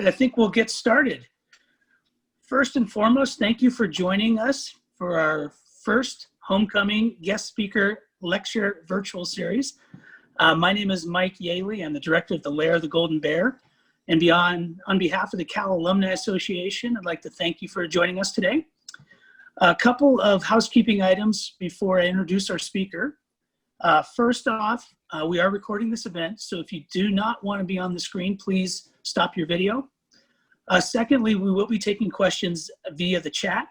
right, I think we'll get started. First and foremost, thank you for joining us for our first homecoming guest speaker lecture virtual series. My name is Mike Yaley. I'm the director of the Lair of the Golden Bear. And on behalf of the Cal Alumni Association, I'd like to thank you for joining us today. A couple of housekeeping items before I introduce our speaker. First off, we are recording this event, so if you do not want to be on the screen, please stop your video. Secondly, we will be taking questions via the chat.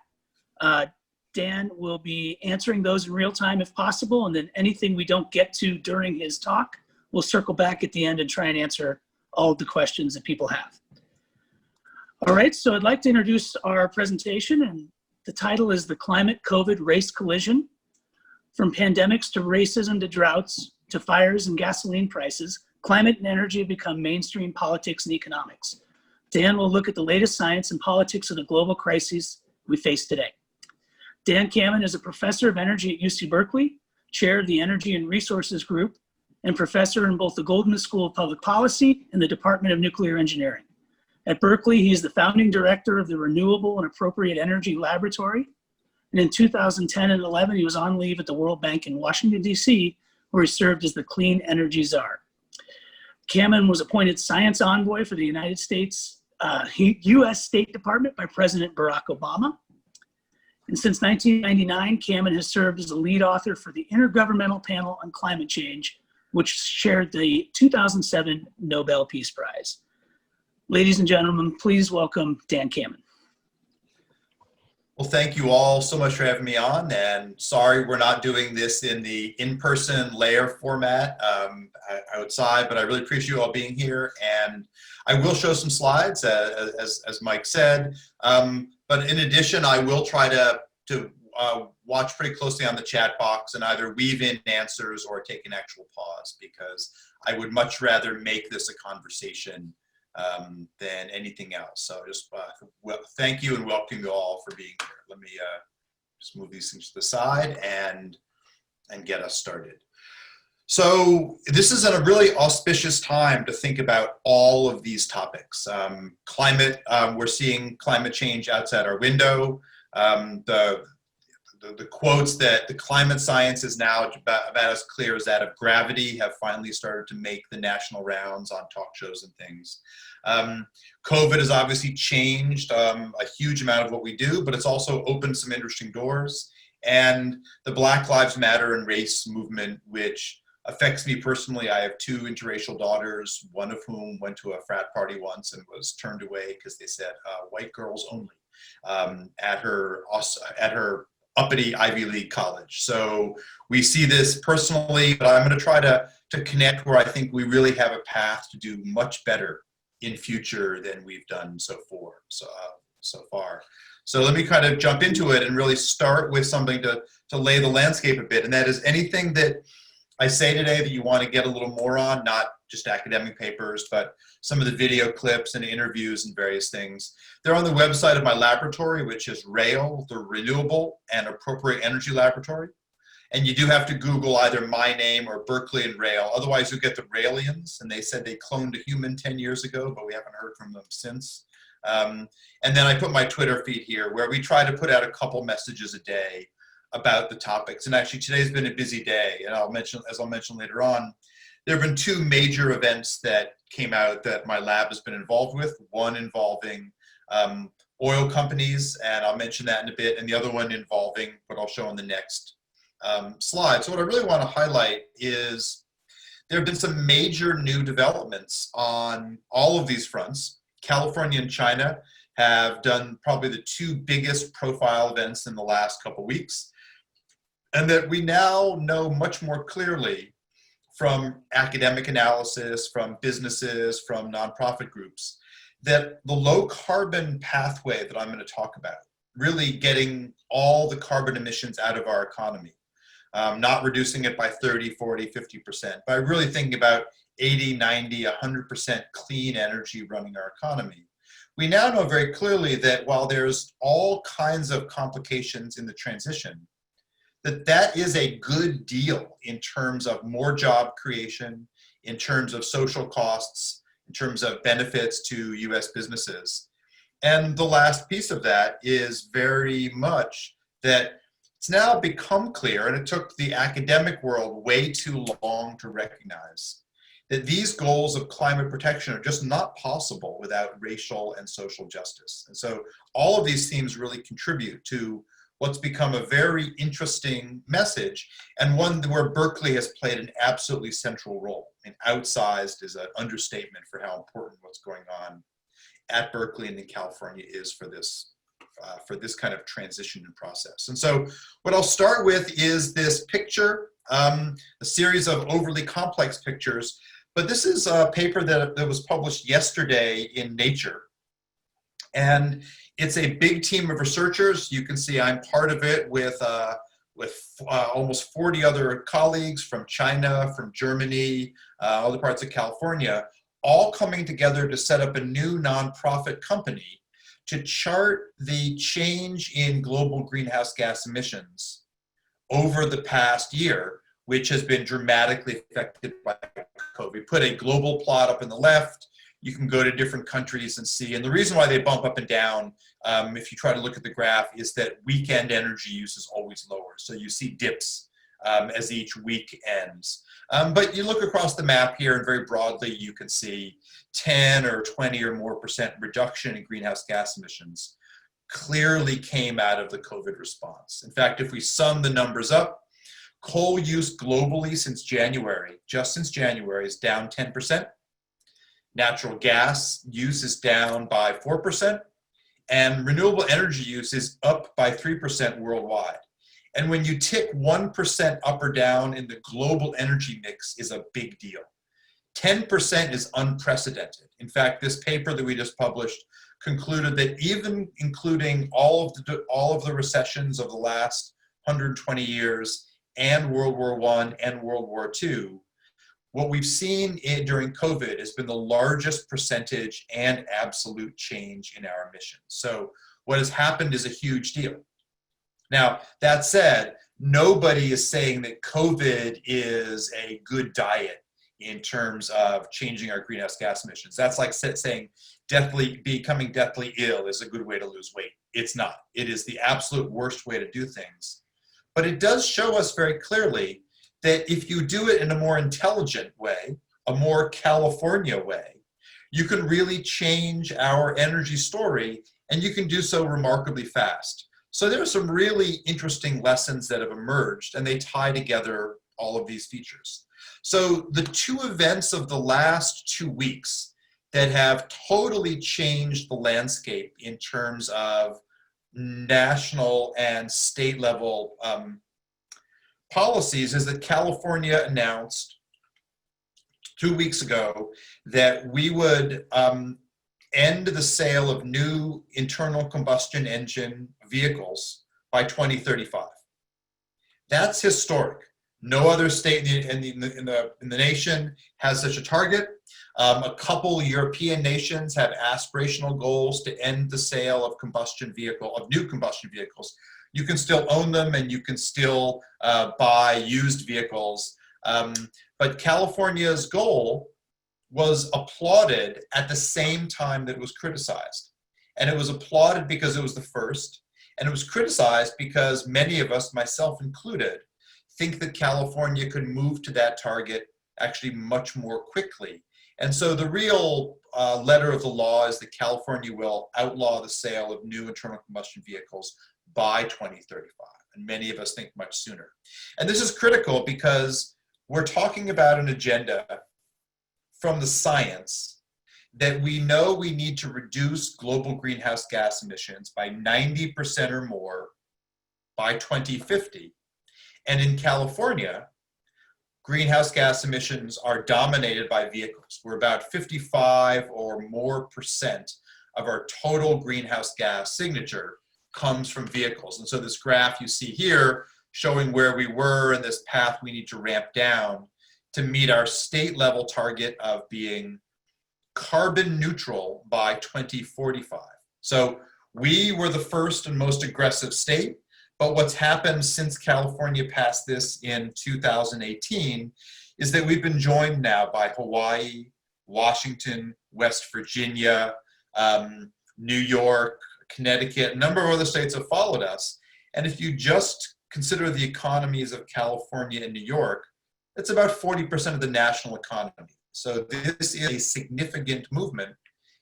Dan will be answering those in real time if possible, and then anything we don't get to during his talk, we'll circle back at the end and try and answer all of the questions that people have. All right, so I'd like to introduce our presentation, and the title is The Climate COVID Race Collision: From Pandemics to Racism to Droughts to Fires and Gasoline Prices, Climate and Energy have become mainstream politics and economics. Dan will look at the latest science and politics of the global crises we face today. Dan Kammen is a professor of energy at UC Berkeley, chair of the Energy and Resources Group, and professor in both the Goldman School of Public Policy and the Department of Nuclear Engineering. At Berkeley, he is the founding director of the Renewable and Appropriate Energy Laboratory. And in 2010 and 11, he was on leave at the World Bank in Washington, D.C., where he served as the Clean Energy Czar. Kammen was appointed science envoy for the United States, U.S. State Department by President Barack Obama. And since 1999, Kammen has served as the lead author for the Intergovernmental Panel on Climate Change, which shared the 2007 Nobel Peace Prize. Ladies and gentlemen, please welcome Dan Kammen. Well, thank you all so much for having me on, and sorry we're not doing this in the in-person layer format outside, but I really appreciate you all being here, and I will show some slides, as Mike said, but in addition, I will try to watch pretty closely on the chat box and either weave in answers or take an actual pause, because I would much rather make this a conversation than anything else. So just thank you and welcome you all for being here. Let me just move these things to the side and get us started. So this is a really auspicious time to think about all of these topics. Climate, we're seeing climate change outside our window. The quotes that the climate science is now about as clear as that of gravity have finally started to make the national rounds on talk shows and things. COVID has obviously changed a huge amount of what we do, but it's also opened some interesting doors. And the Black Lives Matter and race movement, which affects me personally. I have two interracial daughters, one of whom went to a frat party once and was turned away because they said white girls only at her uppity Ivy League college. So we see this personally, but I'm going to try to connect where I think we really have a path to do much better in future than we've done so far. So let me kind of jump into it and really start with something to lay the landscape a bit, and that is anything that I say today that you want to get a little more on, not just academic papers, but some of the video clips and interviews and various things. They're on the website of my laboratory, which is RAIL, the Renewable and Appropriate Energy Laboratory. And you do have to Google either my name or Berkeley and RAIL. Otherwise, you'll get the Railians, and they said they cloned a human 10 years ago, but we haven't heard from them since. And then I put my Twitter feed here, where we try to put out a couple messages a day about the topics. And actually, today's been a busy day, and as I'll mention later on, there have been two major events that came out that my lab has been involved with. One involving oil companies, and I'll mention that in a bit, and the other one involving what I'll show on the next slide. So what I really want to highlight is there have been some major new developments on all of these fronts. California and China have done probably the two biggest profile events in the last couple weeks, and that we now know much more clearly from academic analysis, from businesses, from nonprofit groups, that the low carbon pathway that I'm going to talk about, really getting all the carbon emissions out of our economy, not reducing it by 30, 40, 50%, but really thinking about 80, 90, 100% clean energy running our economy. We now know very clearly that while there's all kinds of complications in the transition, that is a good deal in terms of more job creation, in terms of social costs, in terms of benefits to US businesses. And the last piece of that is very much that it's now become clear, and it took the academic world way too long to recognize, that these goals of climate protection are just not possible without racial and social justice. And so all of these themes really contribute to what's become a very interesting message, and one where Berkeley has played an absolutely central role. And outsized is an understatement for how important what's going on at Berkeley and in California is for this kind of transition and process. And so what I'll start with is this picture, a series of overly complex pictures, but this is a paper that was published yesterday in Nature. And it's a big team of researchers. You can see I'm part of it with almost 40 other colleagues from China, from Germany, other parts of California, all coming together to set up a new nonprofit company to chart the change in global greenhouse gas emissions over the past year, which has been dramatically affected by COVID. We put a global plot up in the left. You can go to different countries and see. And the reason why they bump up and down, if you try to look at the graph, is that weekend energy use is always lower. So you see dips as each week ends. But you look across the map here, and very broadly, you can see 10 or 20 or more % reduction in greenhouse gas emissions clearly came out of the COVID response. In fact, if we sum the numbers up, coal use globally since January, just since January, is down 10%. Natural gas use is down by 4%, and renewable energy use is up by 3% worldwide. And when you tick 1% up or down in the global energy mix is a big deal. 10% is unprecedented. In fact, this paper that we just published concluded that even including all of the recessions of the last 120 years and World War I and World War II, what we've seen during COVID has been the largest percentage and absolute change in our emissions. So what has happened is a huge deal. Now, that said, nobody is saying that COVID is a good diet in terms of changing our greenhouse gas emissions. That's like saying becoming deathly ill is a good way to lose weight. It's not. It is the absolute worst way to do things. But it does show us very clearly that if you do it in a more intelligent way, a more California way, you can really change our energy story, and you can do so remarkably fast. So there are some really interesting lessons that have emerged, and they tie together all of these features. So the two events of the last 2 weeks that have totally changed the landscape in terms of national and state level policies is that California announced 2 weeks ago that we would end the sale of new internal combustion engine vehicles by 2035. That's historic. No other state in the nation has such a target. A couple European nations have aspirational goals to end the sale of new combustion vehicles. You can still own them, and you can still buy used vehicles. But California's goal was applauded at the same time that it was criticized. And it was applauded because it was the first, and it was criticized because many of us, myself included, think that California could move to that target actually much more quickly. And so the real letter of the law is that California will outlaw the sale of new internal combustion vehicles by 2035. And many of us think much sooner. And this is critical because we're talking about an agenda from the science that we know we need to reduce global greenhouse gas emissions by 90% or more by 2050. And in California, greenhouse gas emissions are dominated by vehicles. We're about 55 or more % of our total greenhouse gas signature comes from vehicles. And so this graph you see here showing where we were and this path we need to ramp down to meet our state level target of being carbon neutral by 2045. So we were the first and most aggressive state, but what's happened since California passed this in 2018 is that we've been joined now by Hawaii, Washington, West Virginia, New York, Connecticut, a number of other states have followed us. And if you just consider the economies of California and New York, it's about 40% of the national economy. So this is a significant movement.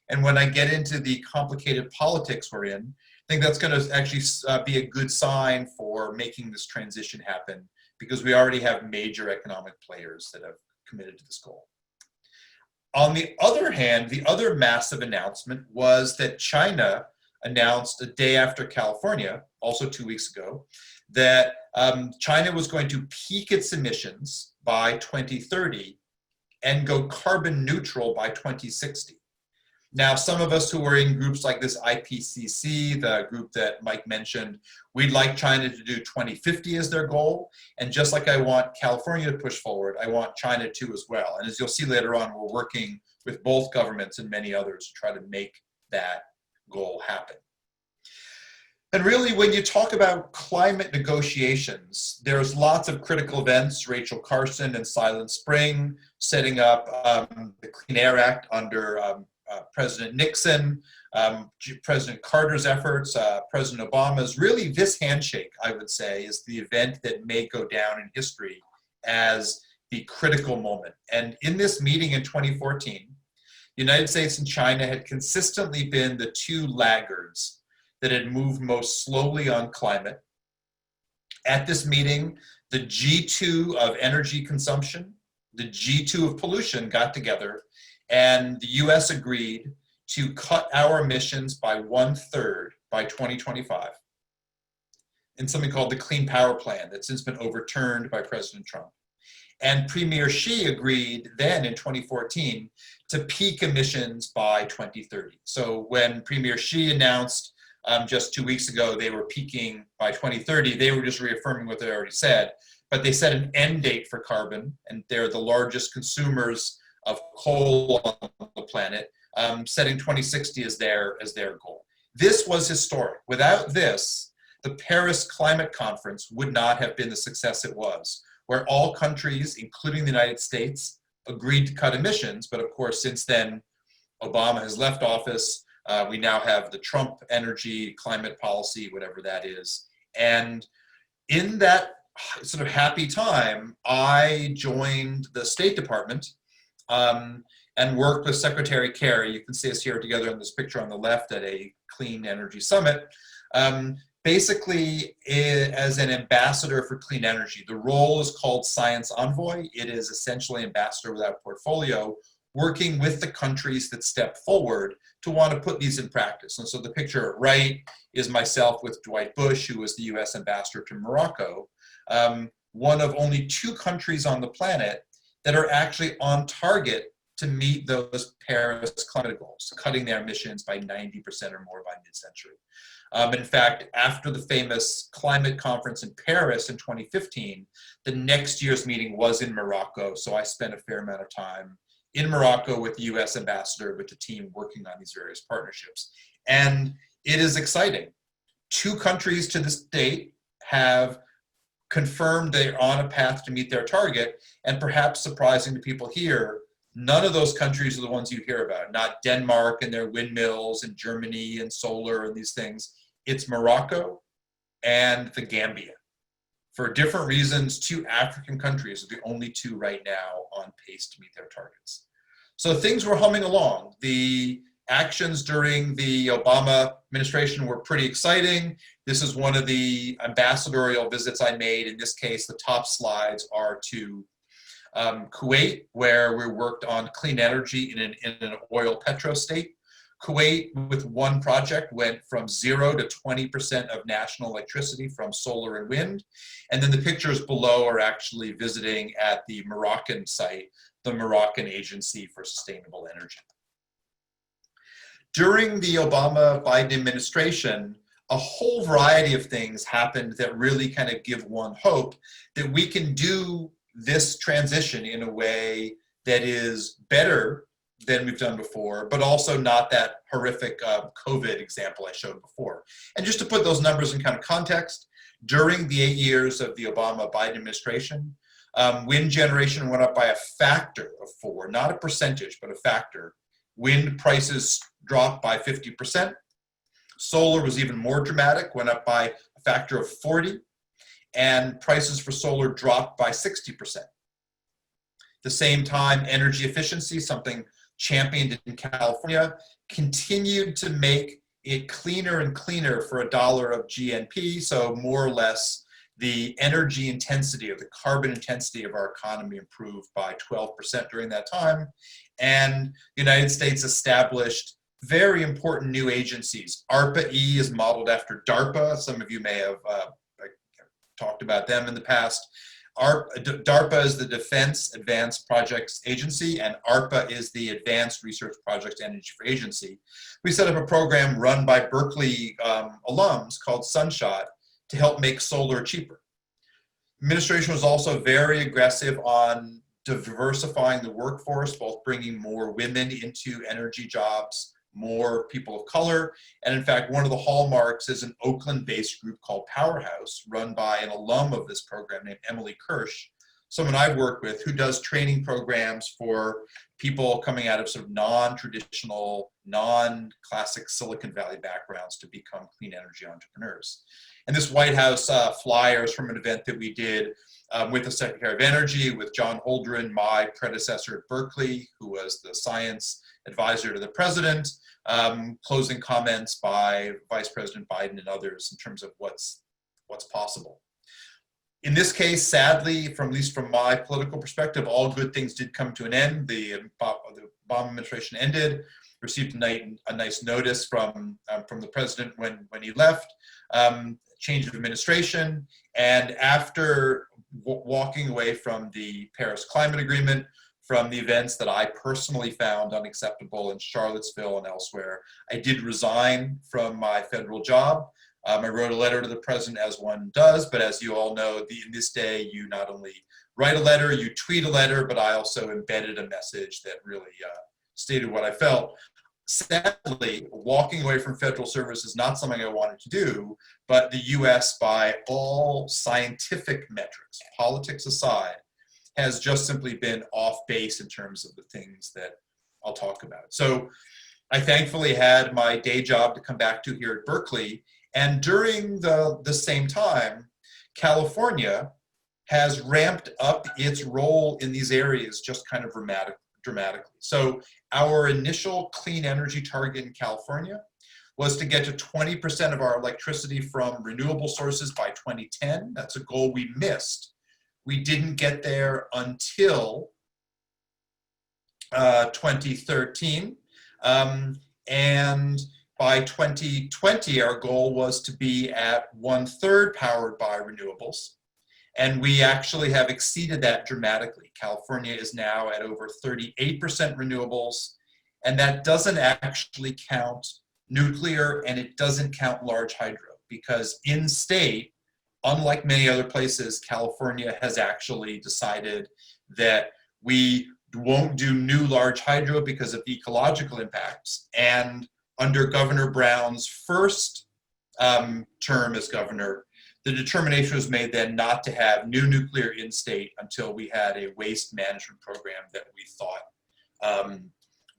And when I get into the complicated politics we're in, I think that's going to actually be a good sign for making this transition happen, because we already have major economic players that have committed to this goal. On the other hand, the other massive announcement was that China announced a day after California, also 2 weeks ago, that China was going to peak its emissions by 2030 and go carbon neutral by 2060. Now, some of us who are in groups like this IPCC, the group that Mike mentioned, we'd like China to do 2050 as their goal. And just like I want California to push forward, I want China to as well. And as you'll see later on, we're working with both governments and many others to try to make that goal happen. And really, when you talk about climate negotiations, there's lots of critical events. Rachel Carson and Silent Spring setting up the Clean Air Act under President Nixon, President Carter's efforts, President Obama's. Really, this handshake, I would say, is the event that may go down in history as the critical moment. And in this meeting in 2014, the United States and China had consistently been the two laggards that had moved most slowly on climate. At this meeting, the G2 of energy consumption, the G2 of pollution got together, and the US agreed to cut our emissions by 1/3 by 2025 in something called the Clean Power Plan that's since been overturned by President Trump. And Premier Xi agreed then in 2014 to peak emissions by 2030. So when Premier Xi announced just 2 weeks ago they were peaking by 2030, they were just reaffirming what they already said, but they set an end date for carbon, and they're the largest consumers of coal on the planet, setting 2060 as their goal. This was historic. Without this, the Paris Climate Conference would not have been the success it was, where all countries, including the United States, agreed to cut emissions. But of course, since then, Obama has left office. We now have the Trump energy climate policy, whatever that is. And in that sort of happy time, I joined the State Department and worked with Secretary Kerry. You can see us here together in this picture on the left at a clean energy summit. Basically, as an ambassador for clean energy. The role is called Science Envoy. It is essentially ambassador without portfolio, working with the countries that step forward to want to put these in practice. And so the picture at right is myself with Dwight Bush, who was the US ambassador to Morocco, one of only 2 countries on the planet that are actually on target to meet those Paris climate goals, cutting their emissions by 90% or more by mid-century. In fact, after the famous climate conference in Paris in 2015, the next year's meeting was in Morocco, so I spent a fair amount of time in Morocco with the US ambassador, with the team working on these various partnerships. And it is exciting. 2 countries to this date have confirmed they're on a path to meet their target, and perhaps surprising to people here, none of those countries are the ones you hear about. Not Denmark and their windmills, and Germany and solar and these things. It's Morocco and the Gambia. For different reasons, 2 African countries are the only 2 right now on pace to meet their targets. So things were humming along. The actions during the Obama administration were pretty exciting. This is one of the ambassadorial visits I made. In this case, the top slides are to Kuwait, where we worked on clean energy in an oil petro state. Kuwait, with one project, went from 0 to 20% of national electricity from solar and wind. And then the pictures below are actually visiting at the Moroccan site, the Moroccan Agency for Sustainable Energy. During the Obama-Biden administration, a whole variety of things happened that really kind of give one hope that we can do this transition in a way that is better than we've done before, but also not that horrific COVID example I showed before. And just to put those numbers in kind of context, during the 8 years of the Obama-Biden administration, wind generation went up by a factor of 4, not a percentage, but a factor. Wind prices dropped by 50%. Solar was even more dramatic, went up by a factor of 40, and prices for solar dropped by 60%. At the same time, energy efficiency, something championed in California, continued to make it cleaner and cleaner for $1 of GNP, so more or less the energy intensity or the carbon intensity of our economy improved by 12% during that time. And the United States established very important new agencies. ARPA-E is modeled after DARPA. Some of you may have talked about them in the past. DARPA is the Defense Advanced Projects Agency, and ARPA is the Advanced Research Projects and Energy Agency. We set up a program run by Berkeley alums called Sunshot to help make solar cheaper. Administration was also very aggressive on diversifying the workforce, both bringing more women into energy jobs, more people of color. And in fact, one of the hallmarks is an Oakland-based group called Powerhouse, run by an alum of this program named Emily Kirsch, someone I've worked with who does training programs for people coming out of sort of non-traditional, non-classic Silicon Valley backgrounds to become clean energy entrepreneurs. And this White House flyer is from an event that we did with the Secretary of Energy, with John Holdren, my predecessor at Berkeley, who was the science advisor to the president, closing comments by Vice President Biden and others in terms of what's possible. In this case, sadly, at least from my political perspective, all good things did come to an end. The Obama administration ended, received a nice notice from the president when he left, change of administration, and after walking away from the Paris Climate Agreement, from the events that I personally found unacceptable in Charlottesville and elsewhere, I did resign from my federal job. I wrote a letter to the president, as one does, but as you all know, in this day, you not only write a letter, you tweet a letter, but I also embedded a message that really stated what I felt. Sadly, walking away from federal service is not something I wanted to do, but the US, by all scientific metrics, politics aside, has just simply been off base in terms of the things that I'll talk about. So I thankfully had my day job to come back to here at Berkeley. And during the same time, California has ramped up its role in these areas just kind of dramatically. So our initial clean energy target in California was to get to 20% of our electricity from renewable sources by 2010. That's a goal we missed. We didn't get there until 2013. And by 2020, our goal was to be at 1/3 powered by renewables. And we actually have exceeded that dramatically. California is now at over 38% renewables. And that doesn't actually count nuclear, and it doesn't count large hydro, because in state, unlike many other places, California has actually decided that we won't do new large hydro because of the ecological impacts. And under Governor Brown's first term as governor, the determination was made then not to have new nuclear in state until we had a waste management program that we thought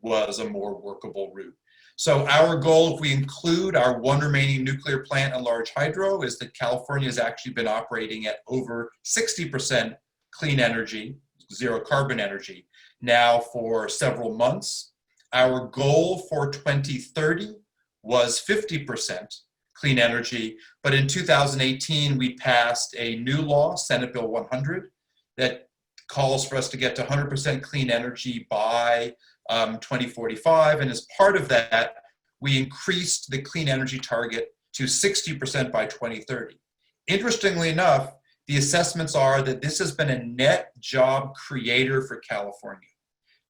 was a more workable route. So our goal, if we include our one remaining nuclear plant and large hydro, is that California has actually been operating at over 60% clean energy, zero carbon energy, now for several months. Our goal for 2030 was 50% clean energy, but in 2018, we passed a new law, Senate Bill 100, that calls for us to get to 100% clean energy by 2045, and as part of that, we increased the clean energy target to 60% by 2030. Interestingly enough, the assessments are that this has been a net job creator for California.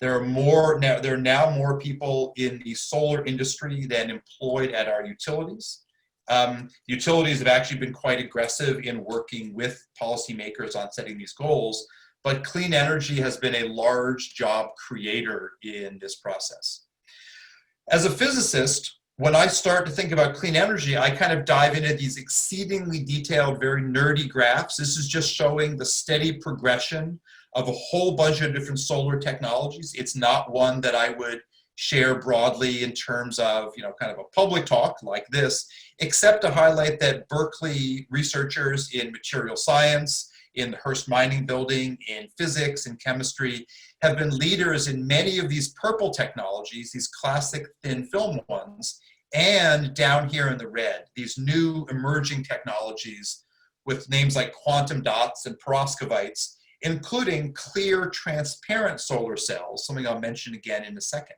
There are now more people in the solar industry than employed at our utilities. Utilities have actually been quite aggressive in working with policymakers on setting these goals, but clean energy has been a large job creator in this process. As a physicist, when I start to think about clean energy, I kind of dive into these exceedingly detailed, very nerdy graphs. This is just showing the steady progression of a whole bunch of different solar technologies. It's not one that I would share broadly in terms of, kind of a public talk like this, except to highlight that Berkeley researchers in material science, in the Hearst Mining Building, in physics and chemistry, have been leaders in many of these purple technologies, these classic thin film ones, and down here in the red, these new emerging technologies with names like quantum dots and perovskites, including clear, transparent solar cells, something I'll mention again in a second.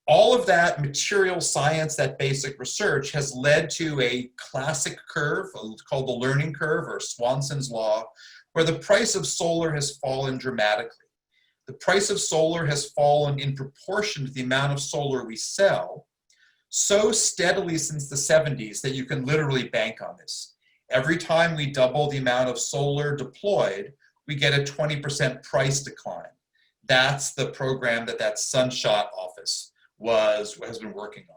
All of that material science, that basic research, has led to a classic curve called the learning curve, or Swanson's law, where the price of solar has fallen dramatically. The price of solar has fallen in proportion to the amount of solar we sell, so steadily since the 70s that you can literally bank on this. Every time we double the amount of solar deployed, we get a 20% price decline. That's the program that Sunshot office has been working on.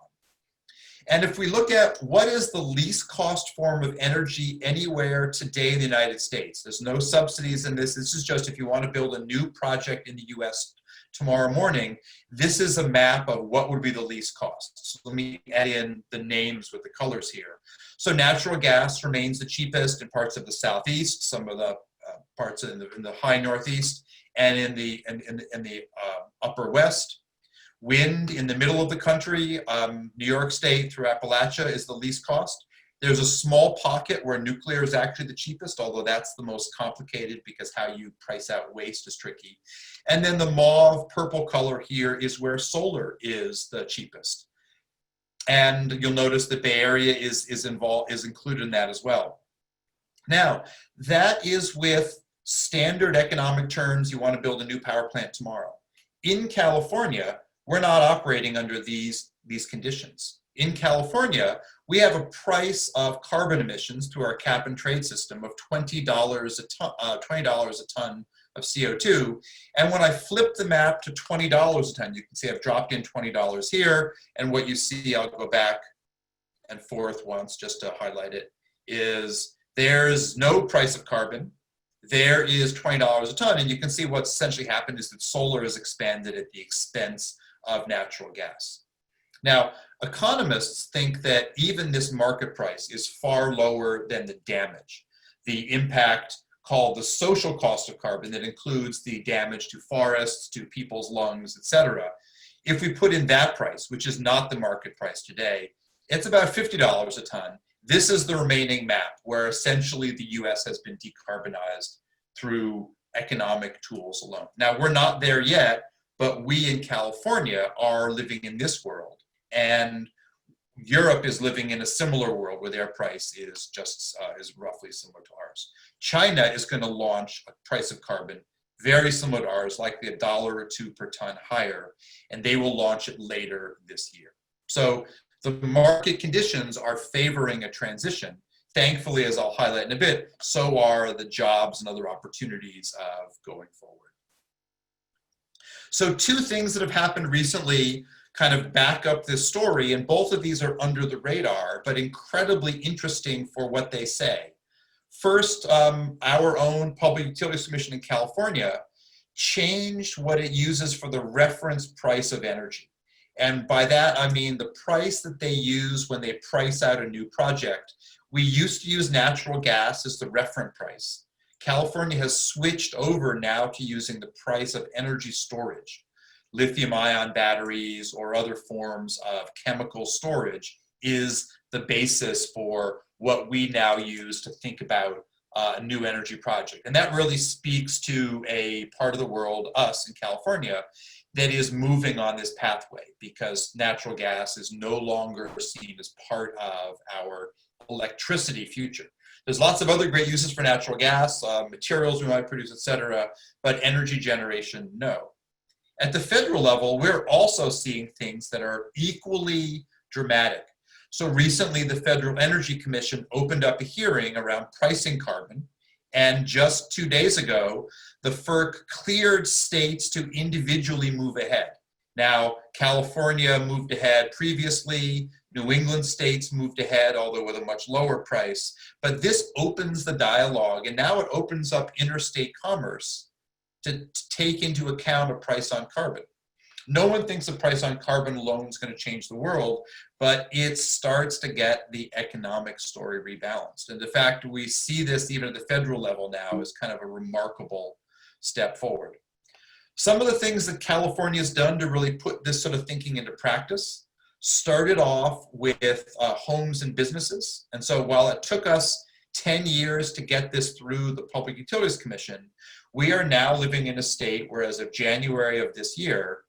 And if we look at what is the least cost form of energy anywhere today in the United States, there's no subsidies in this. This is just if you want to build a new project in the US tomorrow morning, this is a map of what would be the least cost. So let me add in the names with the colors here. So natural gas remains the cheapest in parts of the Southeast, some of the parts in the high Northeast, and in the upper West. Wind in the middle of the country, New York State through Appalachia is the least cost. There's a small pocket where nuclear is actually the cheapest, although that's the most complicated because how you price out waste is tricky. And then the mauve purple color here is where solar is the cheapest. And you'll notice the Bay Area is included in that as well. Now, that is with standard economic terms. You want to build a new power plant tomorrow. In California, we're not operating under these conditions. In California, we have a price of carbon emissions through our cap and trade system of $20 a ton of CO2. And when I flip the map to $20 a ton, you can see I've dropped in $20 here. And what you see, I'll go back and forth once just to highlight it, is there's no price of carbon. There is $20 a ton. And you can see what's essentially happened is that solar has expanded at the expense of natural gas. Now, economists think that even this market price is far lower than the damage, the impact called the social cost of carbon that includes the damage to forests, to people's lungs, etc. If we put in that price, which is not the market price today, it's about $50 a ton. This is the remaining map where essentially the US has been decarbonized through economic tools alone. Now, we're not there yet, but we in California are living in this world. And Europe is living in a similar world where their price is roughly similar to ours. China is going to launch a price of carbon very similar to ours, likely $1 or $2 per ton higher, and they will launch it later this year. So the market conditions are favoring a transition. Thankfully, as I'll highlight in a bit, so are the jobs and other opportunities of going forward. So two things that have happened recently kind of back up this story, and both of these are under the radar, but incredibly interesting for what they say. First, our own Public Utilities Commission in California changed what it uses for the reference price of energy. And by that, I mean the price that they use when they price out a new project. We used to use natural gas as the reference price. California has switched over now to using the price of energy storage. Lithium-ion batteries or other forms of chemical storage is the basis for what we now use to think about a new energy project. And that really speaks to a part of the world, us in California, that is moving on this pathway because natural gas is no longer seen as part of our electricity future. There's lots of other great uses for natural gas, materials we might produce, et cetera, but energy generation, no. At the federal level, we're also seeing things that are equally dramatic. So recently, the Federal Energy Commission opened up a hearing around pricing carbon, and just 2 days ago, the FERC cleared states to individually move ahead. Now, California moved ahead previously, New England states moved ahead, although with a much lower price. But this opens the dialogue, and now it opens up interstate commerce to take into account a price on carbon. No one thinks the price on carbon alone is going to change the world, but it starts to get the economic story rebalanced. And the fact we see this even at the federal level now is kind of a remarkable step forward. Some of the things that California has done to really put this sort of thinking into practice started off with homes and businesses. And so while it took us 10 years to get this through the Public Utilities Commission, we are now living in a state where, as of January of this year,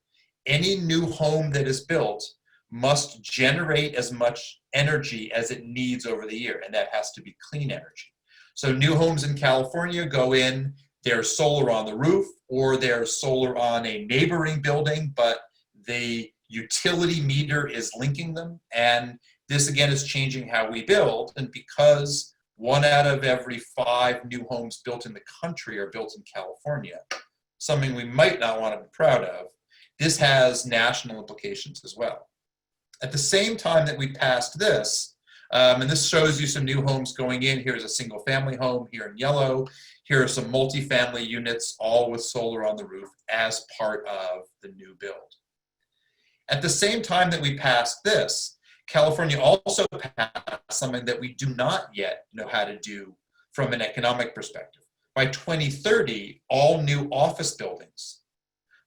any new home that is built must generate as much energy as it needs over the year, and that has to be clean energy. So new homes in California go in, there's solar on the roof, or there's solar on a neighboring building, but the utility meter is linking them. And this again is changing how we build. And because 1 out of every 5 new homes built in the country are built in California, something we might not want to be proud of, this has national implications as well. At the same time that we passed this, and this shows you some new homes going in. Here's a single family home here in yellow. Here are some multifamily units, all with solar on the roof as part of the new build. At the same time that we passed this, California also passed something that we do not yet know how to do from an economic perspective. By 2030, all new office buildings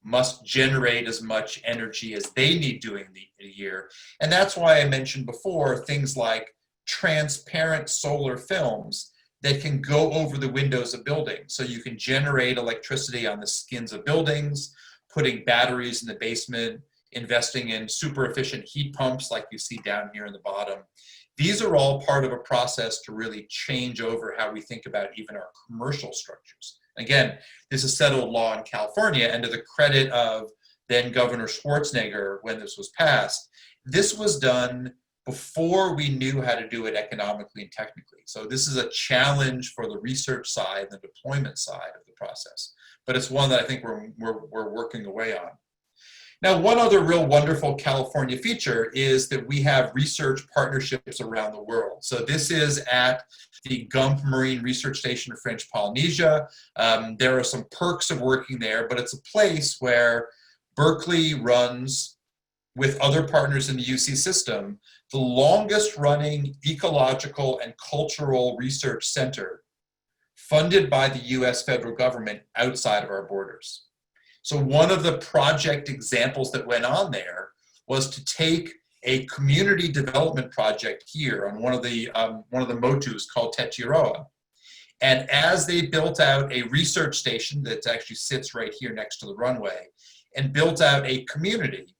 must generate as much energy as they need during the year. And that's why I mentioned before things like transparent solar films that can go over the windows of buildings. So you can generate electricity on the skins of buildings, putting batteries in the basement, investing in super efficient heat pumps like you see down here in the bottom. These are all part of a process to really change over how we think about even our commercial structures. Again, this is settled law in California, and to the credit of then Governor Schwarzenegger when this was passed, this was done before we knew how to do it economically and technically. So this is a challenge for the research side and the deployment side of the process, but it's one that I think we're working away on. Now, one other real wonderful California feature is that we have research partnerships around the world. So this is at the Gump Marine Research Station in French Polynesia. There are some perks of working there, but it's a place where Berkeley runs, with other partners in the UC system, the longest running ecological and cultural research center funded by the US federal government outside of our borders. So one of the project examples that went on there was to take a community development project here on one of the motus called Tetiaroa. And as they built out a research station that actually sits right here next to the runway and built out a community,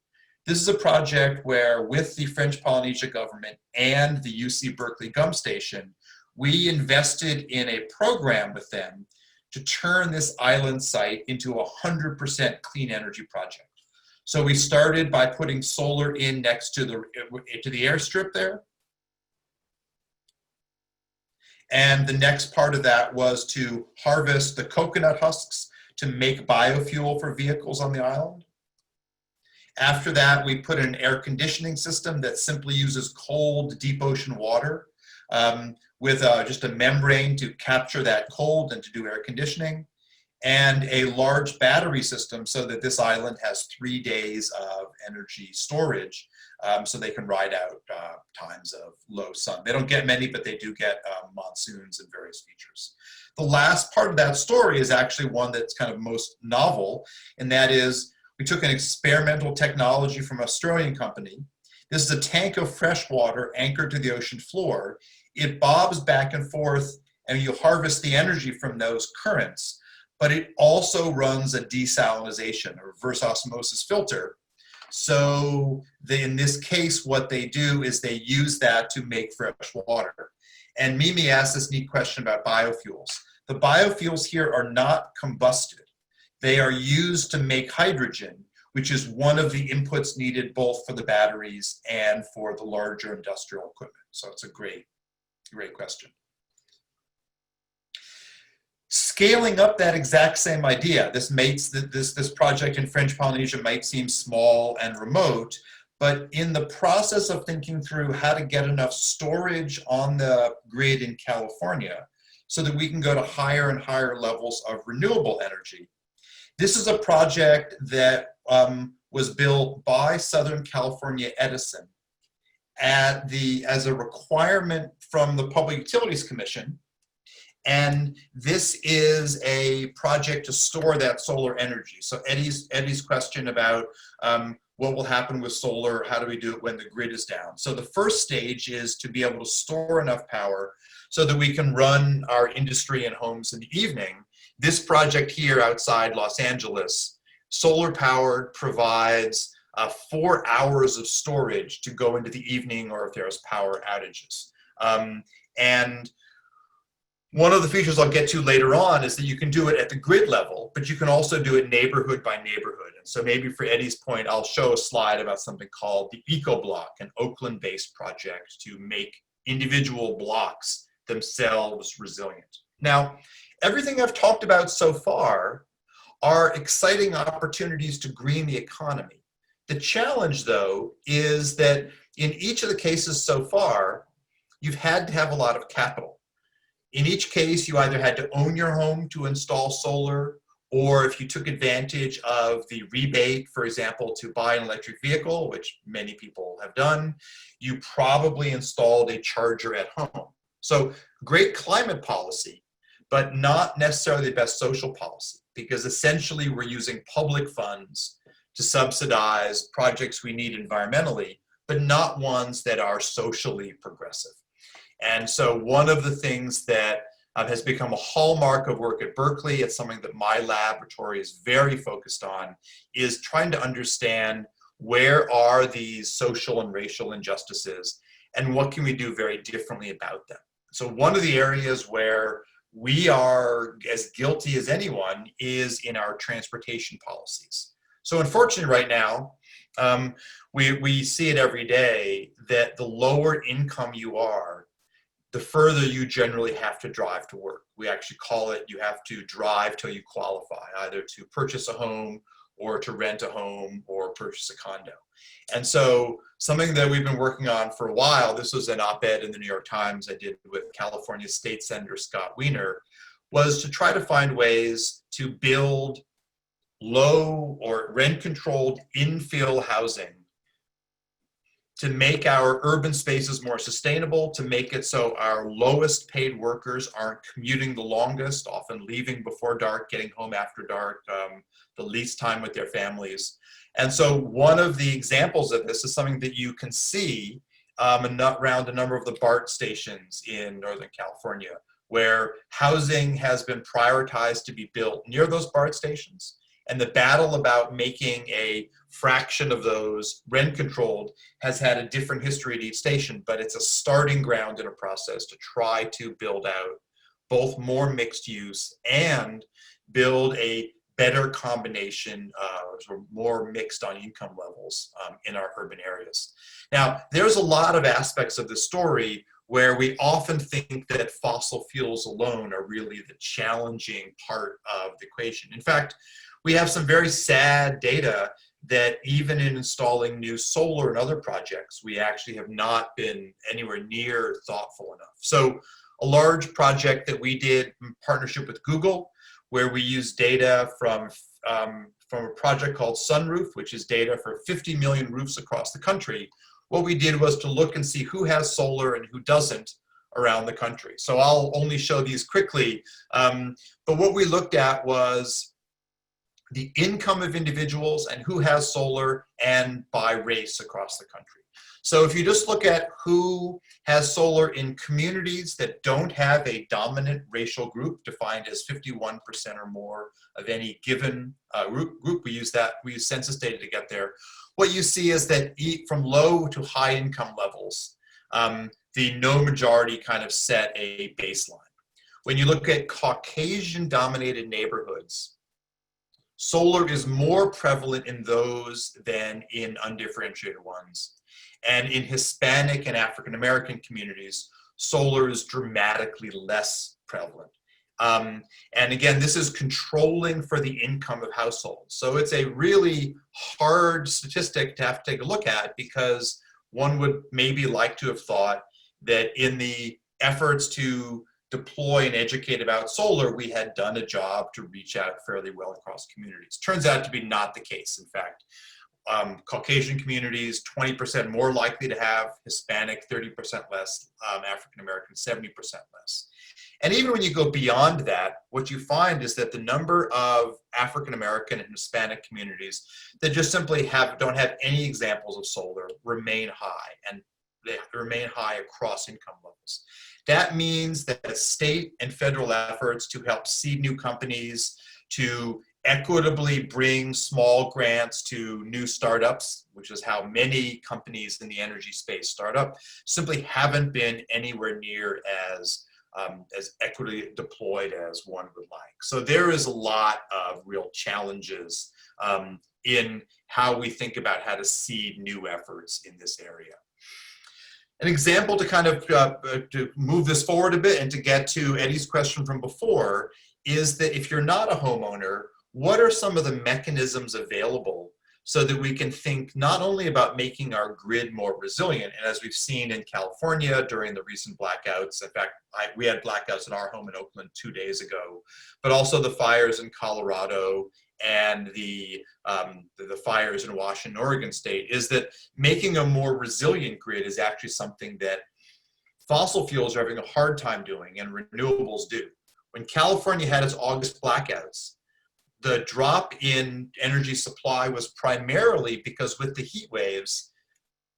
this is a project where with the French Polynesia government and the UC Berkeley Gump Station, we invested in a program with them to turn this island site into a 100% clean energy project. So we started by putting solar in next to the airstrip there. And the next part of that was to harvest the coconut husks to make biofuel for vehicles on the island. After that, we put an air conditioning system that simply uses cold, deep ocean water with just a membrane to capture that cold and to do air conditioning, and a large battery system so that this island has 3 days of energy storage so they can ride out times of low sun. They don't get many, but they do get monsoons and various features. The last part of that story is actually one that's kind of most novel, and that is we took an experimental technology from an Australian company. This is a tank of fresh water anchored to the ocean floor. It bobs back and forth, and you harvest the energy from those currents, but it also runs a desalinization or reverse osmosis filter. So in this case, what they do is they use that to make fresh water. And Mimi asked this neat question about biofuels. The biofuels here are not combusted. They are used to make hydrogen, which is one of the inputs needed both for the batteries and for the larger industrial equipment. So it's a great question. Scaling up that exact same idea, this project in French Polynesia might seem small and remote, but in the process of thinking through how to get enough storage on the grid in California so that we can go to higher and higher levels of renewable energy, this is a project that was built by Southern California Edison as a requirement from the Public Utilities Commission. And this is a project to store that solar energy. So Eddie's question about what will happen with solar, how do we do it when the grid is down? So the first stage is to be able to store enough power so that we can run our industry and homes in the evening. This project here outside Los Angeles, solar powered, provides 4 hours of storage to go into the evening or if there's power outages. And one of the features I'll get to later on is that you can do it at the grid level, but you can also do it neighborhood by neighborhood. And so maybe for Eddie's point, I'll show a slide about something called the Eco Block, an Oakland-based project to make individual blocks themselves resilient. Now, everything I've talked about so far are exciting opportunities to green the economy. The challenge, though, is that in each of the cases so far, you've had to have a lot of capital. In each case, you either had to own your home to install solar, or if you took advantage of the rebate, for example, to buy an electric vehicle, which many people have done, you probably installed a charger at home. So great climate policy, but not necessarily the best social policy, because essentially we're using public funds to subsidize projects we need environmentally, but not ones that are socially progressive. And so one of the things that has become a hallmark of work at Berkeley, it's something that my laboratory is very focused on, is trying to understand where are these social and racial injustices and what can we do very differently about them. So one of the areas where we are as guilty as anyone is in our transportation policies. So unfortunately right now, we see it every day that the lower income you are, the further you generally have to drive to work. We actually call it, you have to drive till you qualify, either to purchase a home or to rent a home or purchase a condo. And so something that we've been working on for a while, this was an op-ed in the New York Times I did with California State Senator Scott Wiener, was to try to find ways to build low or rent-controlled infill housing to make our urban spaces more sustainable, to make it so our lowest paid workers aren't commuting the longest, often leaving before dark, getting home after dark, the least time with their families. And so one of the examples of this is something that you can see around a number of the BART stations in Northern California, where housing has been prioritized to be built near those BART stations. And the battle about making a fraction of those rent controlled has had a different history at each station, but it's a starting ground in a process to try to build out both more mixed use and build a better combination, sort of more mixed on income levels in our urban areas. Now, there's a lot of aspects of the story where we often think that fossil fuels alone are really the challenging part of the equation. In fact, we have some very sad data that even in installing new solar and other projects, we actually have not been anywhere near thoughtful enough. So a large project that we did in partnership with Google, where we used data from a project called Sunroof, which is data for 50 million roofs across the country. What we did was to look and see who has solar and who doesn't around the country. So I'll only show these quickly, but what we looked at was the income of individuals and who has solar and by race across the country. So if you just look at who has solar in communities that don't have a dominant racial group defined as 51% or more of any given group, we use census data to get there. What you see is that from low to high income levels, the no majority kind of set a baseline. When you look at Caucasian dominated neighborhoods, solar is more prevalent in those than in undifferentiated ones. And in Hispanic and African American communities, solar is dramatically less prevalent. And again, this is controlling for the income of households. So it's a really hard statistic to have to take a look at, because one would maybe like to have thought that in the efforts to deploy and educate about solar, we had done a job to reach out fairly well across communities. Turns out to be not the case. In fact, Caucasian communities, 20% more likely to have Hispanic, 30% less, African American, 70% less. And even when you go beyond that, what you find is that the number of African American and Hispanic communities that just simply don't have any examples of solar remain high, and they remain high across income levels. That means that state and federal efforts to help seed new companies, to equitably bring small grants to new startups, which is how many companies in the energy space start up, simply haven't been anywhere near as equitably deployed as one would like. So there is a lot of real challenges in how we think about how to seed new efforts in this area. An example to kind of to move this forward a bit and to get to Eddie's question from before is that if you're not a homeowner, what are some of the mechanisms available so that we can think not only about making our grid more resilient, and as we've seen in California during the recent blackouts, in fact, we had blackouts in our home in Oakland 2 days ago, but also the fires in Colorado and the fires in Washington, Oregon State, is that making a more resilient grid is actually something that fossil fuels are having a hard time doing and renewables do. When California had its August blackouts, the drop in energy supply was primarily because with the heat waves,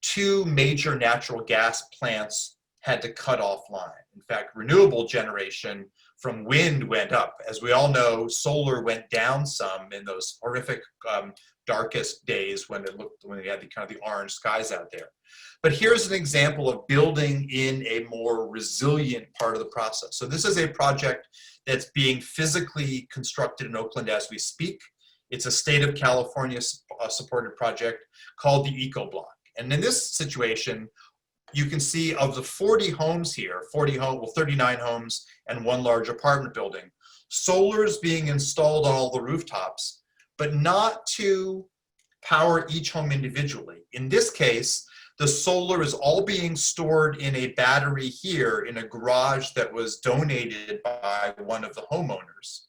2 major natural gas plants had to cut offline. In fact, renewable generation from wind went up. As we all know, solar went down some in those horrific darkest days when we had the orange skies out there. But here's an example of building in a more resilient part of the process. So this is a project that's being physically constructed in Oakland as we speak. It's a state of California supported project called the Eco Block. And in this situation, you can see of the 40 homes here, 39 homes and 1 large apartment building, solar is being installed on all the rooftops, but not to power each home individually. In this case, the solar is all being stored in a battery here in a garage that was donated by one of the homeowners.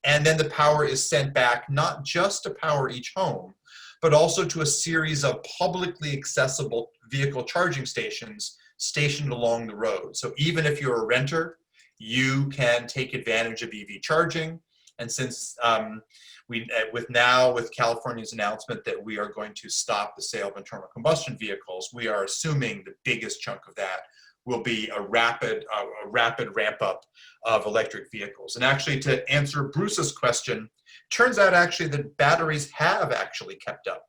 And then the power is sent back not just to power each home, but also to a series of publicly accessible vehicle charging stations stationed along the road. So even if you're a renter, you can take advantage of EV charging. And since with California's announcement that we are going to stop the sale of internal combustion vehicles, we are assuming the biggest chunk of that will be a rapid ramp up of electric vehicles. And actually, to answer Bruce's question, turns out actually that batteries have actually kept up.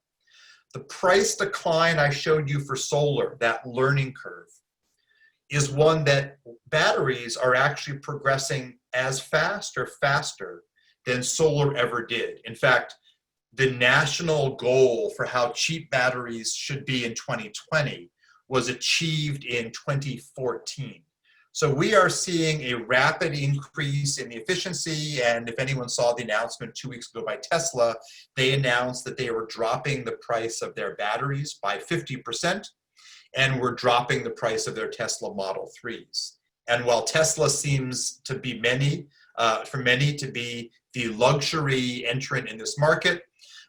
The price decline I showed you for solar, that learning curve, is one that batteries are actually progressing as fast or faster than solar ever did. In fact, the national goal for how cheap batteries should be in 2020 was achieved in 2014. So we are seeing a rapid increase in the efficiency, and if anyone saw the announcement 2 weeks ago by Tesla, they announced that they were dropping the price of their batteries by 50%, and were dropping the price of their Tesla Model 3s. And while Tesla seems to be for many to be the luxury entrant in this market,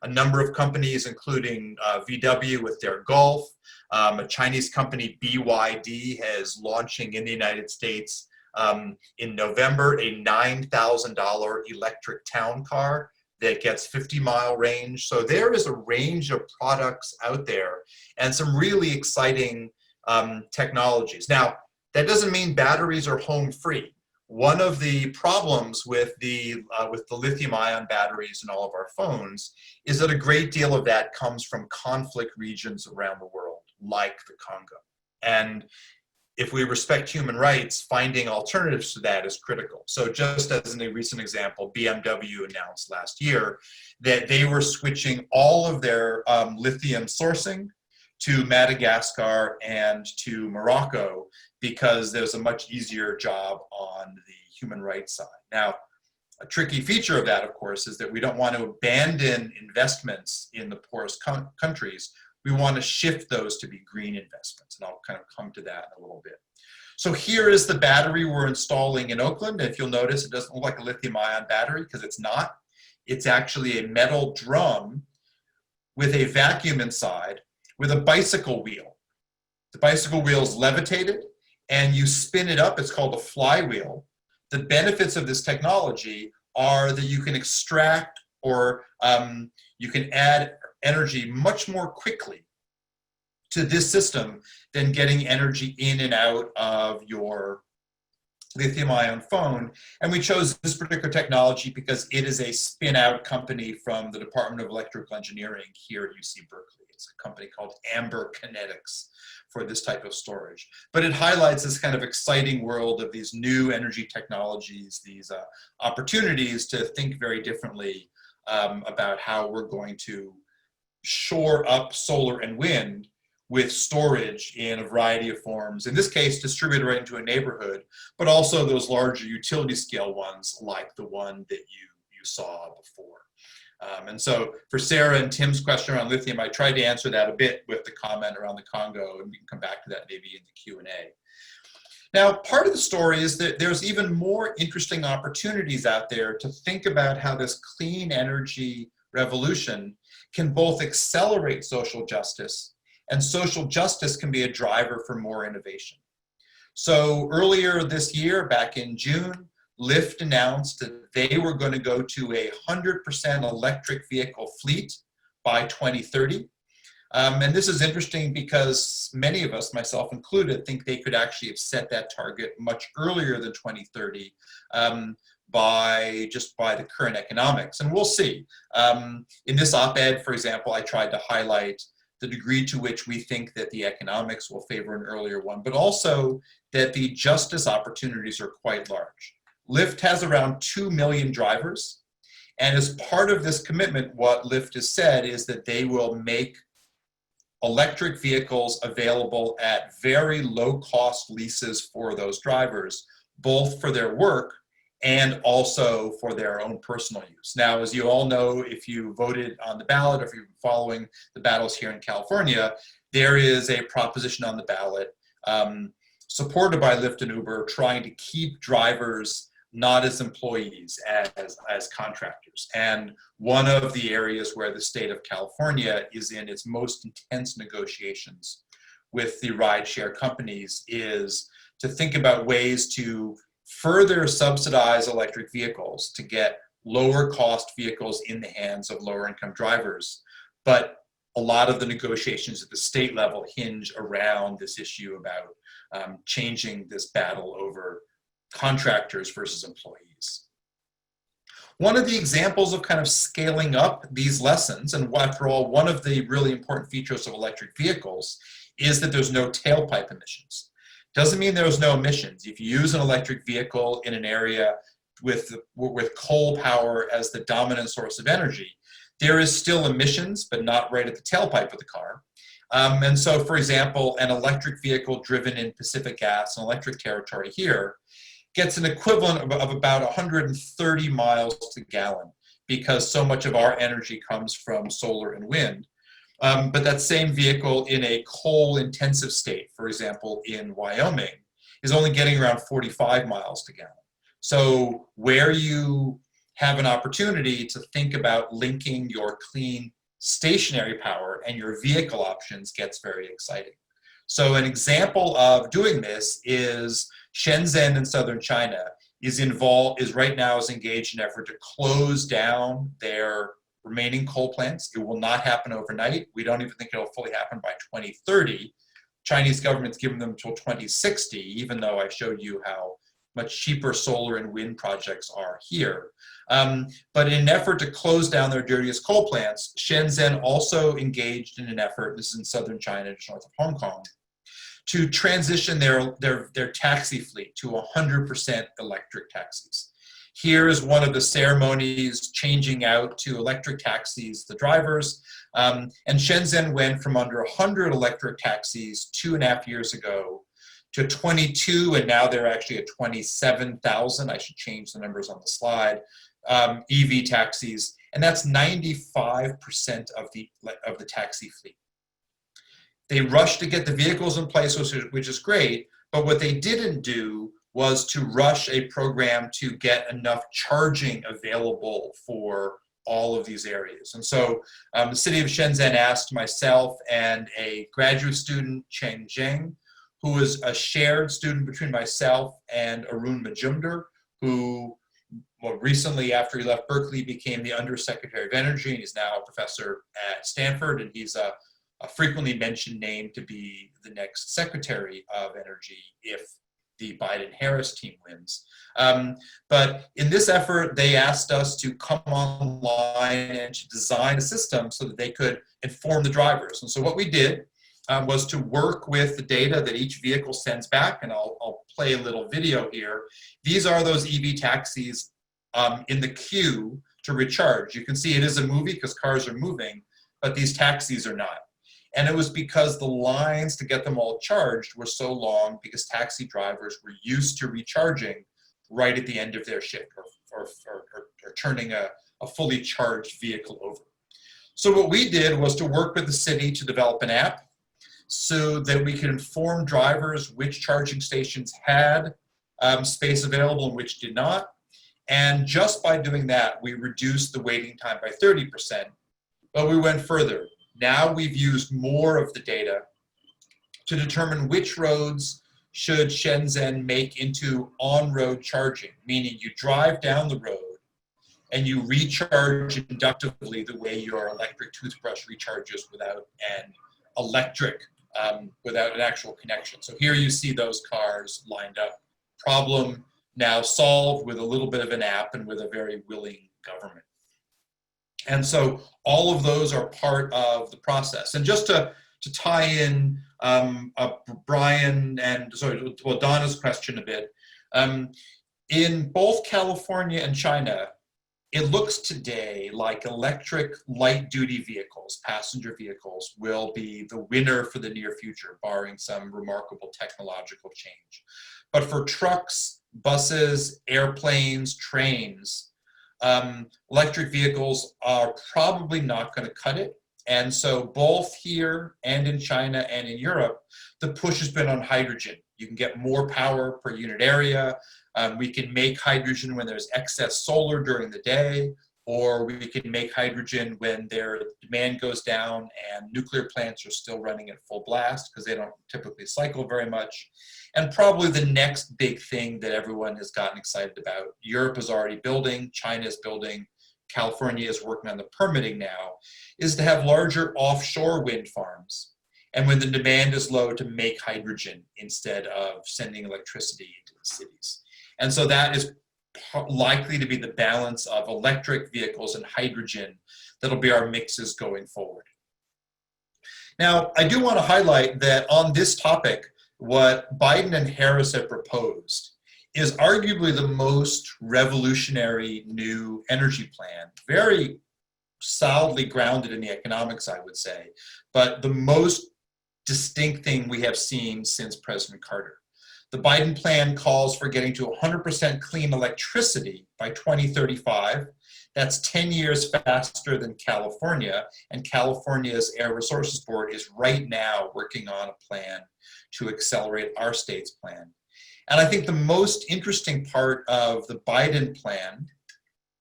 a number of companies, including VW with their Golf, a Chinese company, BYD, is launching in the United States in November a $9,000 electric town car that gets 50-mile range. So there is a range of products out there and some really exciting technologies. Now, that doesn't mean batteries are home free. One of the problems with the lithium-ion batteries in all of our phones is that a great deal of that comes from conflict regions around the world, like the Congo. And if we respect human rights, finding alternatives to that is critical. So just as in a recent example, BMW announced last year that they were switching all of their lithium sourcing to Madagascar and to Morocco because there's a much easier job on the human rights side. Now, a tricky feature of that, of course, is that we don't want to abandon investments in the poorest countries. We want to shift those to be green investments, and I'll kind of come to that in a little bit. So here is the battery we're installing in Oakland. If you'll notice, it doesn't look like a lithium-ion battery because it's not. It's actually a metal drum with a vacuum inside with a bicycle wheel. The bicycle wheel is levitated and you spin it up. It's called a flywheel. The benefits of this technology are that you can extract or you can add energy much more quickly to this system than getting energy in and out of your lithium-ion phone. And we chose this particular technology because it is a spin-out company from the Department of Electrical Engineering here at UC Berkeley. It's a company called Amber Kinetics for this type of storage. But it highlights this kind of exciting world of these new energy technologies, these opportunities to think very differently about how we're going to shore up solar and wind with storage in a variety of forms. In this case, distributed right into a neighborhood, but also those larger utility scale ones like the one that you saw before. And so for Sarah and Tim's question around lithium, I tried to answer that a bit with the comment around the Congo, and we can come back to that maybe in the Q&A. Now, part of the story is that there's even more interesting opportunities out there to think about how this clean energy revolution can both accelerate social justice, and social justice can be a driver for more innovation. So earlier this year, back in June, Lyft announced that they were going to go to a 100% electric vehicle fleet by 2030. And this is interesting because many of us, myself included, think they could actually have set that target much earlier than 2030 by the current economics. And we'll see. In this op-ed, for example, I tried to highlight the degree to which we think that the economics will favor an earlier one, but also that the justice opportunities are quite large. Lyft has around 2 million drivers, and as part of this commitment, what Lyft has said is that they will make electric vehicles available at very low cost leases for those drivers, both for their work and also for their own personal use. Now, as you all know, if you voted on the ballot, or if you've been following the battles here in California, there is a proposition on the ballot supported by Lyft and Uber trying to keep drivers not as employees, as contractors. And one of the areas where the state of California is in its most intense negotiations with the rideshare companies is to think about ways to further subsidize electric vehicles to get lower cost vehicles in the hands of lower income drivers. But a lot of the negotiations at the state level hinge around this issue about changing this battle over contractors versus employees. One of the examples of kind of scaling up these lessons, and after all, one of the really important features of electric vehicles is that there's no tailpipe emissions. Doesn't mean there's no emissions. If you use an electric vehicle in an area with coal power as the dominant source of energy, there is still emissions, but not right at the tailpipe of the car. And so, for example, an electric vehicle driven in Pacific Gas, an electric territory here, gets an equivalent of about 130 miles to gallon because so much of our energy comes from solar and wind. But that same vehicle in a coal-intensive state, for example, in Wyoming, is only getting around 45 miles to gallon. So where you have an opportunity to think about linking your clean stationary power and your vehicle options gets very exciting. So an example of doing this is Shenzhen in southern China is right now engaged in an effort to close down their remaining coal plants. It will not happen overnight. We don't even think it'll fully happen by 2030. Chinese government's given them until 2060, even though I showed you how much cheaper solar and wind projects are here. But in an effort to close down their dirtiest coal plants, Shenzhen also engaged in an effort, this is in southern China, just north of Hong Kong, to transition their taxi fleet to 100% electric taxis. Here is one of the ceremonies changing out to electric taxis, the drivers, and Shenzhen went from under 100 electric taxis 2.5 years ago to 22, and now they're actually at 27,000. I should change the numbers on the slide. EV taxis, and that's 95% of the taxi fleet. They rushed to get the vehicles in place, which is great, but what they didn't do was to rush a program to get enough charging available for all of these areas. And so the city of Shenzhen asked myself and a graduate student, Cheng Zheng, who was a shared student between myself and Arun Majumdar, who recently, after he left Berkeley, became the Undersecretary of Energy, and he's now a professor at Stanford, and he's a frequently mentioned name to be the next Secretary of Energy if the Biden-Harris team wins. But in this effort, they asked us to come online and to design a system so that they could inform the drivers. And so what we did was to work with the data that each vehicle sends back, and I'll play a little video here. These are those EV taxis in the queue to recharge. You can see it is a movie because cars are moving, but these taxis are not. And it was because the lines to get them all charged were so long because taxi drivers were used to recharging right at the end of their shift or turning a fully charged vehicle over. So what we did was to work with the city to develop an app so that we could inform drivers which charging stations had space available and which did not. And just by doing that, we reduced the waiting time by 30%. But we went further. Now we've used more of the data to determine which roads should Shenzhen make into on-road charging, meaning you drive down the road and you recharge inductively the way your electric toothbrush recharges without an actual connection. So here you see those cars lined up. Problem now solved with a little bit of an app and with a very willing government. And so all of those are part of the process. And just to tie in Brian and Donna's question a bit, in both California and China, it looks today like electric light-duty vehicles, passenger vehicles, will be the winner for the near future, barring some remarkable technological change. But for trucks, buses, airplanes, trains, electric vehicles are probably not going to cut it. And so both here and in China and in Europe, the push has been on hydrogen. You can get more power per unit area. We can make hydrogen when there's excess solar during the day, or we can make hydrogen when their demand goes down and nuclear plants are still running at full blast because they don't typically cycle very much. And probably the next big thing that everyone has gotten excited about, Europe is already building, China is building, California is working on the permitting now, is to have larger offshore wind farms. And when the demand is low, to make hydrogen instead of sending electricity into the cities. And so that is likely to be the balance of electric vehicles and hydrogen that'll be our mixes going forward. Now, I do want to highlight that on this topic, what Biden and Harris have proposed is arguably the most revolutionary new energy plan, very solidly grounded in the economics, I would say, but the most distinct thing we have seen since President Carter. The Biden plan calls for getting to 100% clean electricity by 2035. That's 10 years faster than California, and California's Air Resources Board is right now working on a plan to accelerate our state's plan. And I think the most interesting part of the Biden plan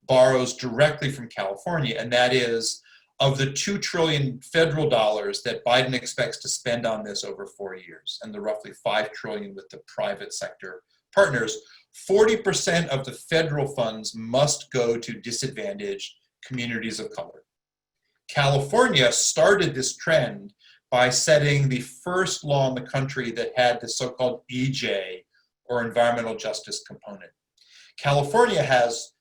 borrows directly from California, and that is of the $2 trillion federal dollars that Biden expects to spend on this over 4 years, and the roughly $5 trillion with the private sector partners, 40% of the federal funds must go to disadvantaged communities of color. California started this trend by setting the first law in the country that had the so-called EJ, or environmental justice component. California has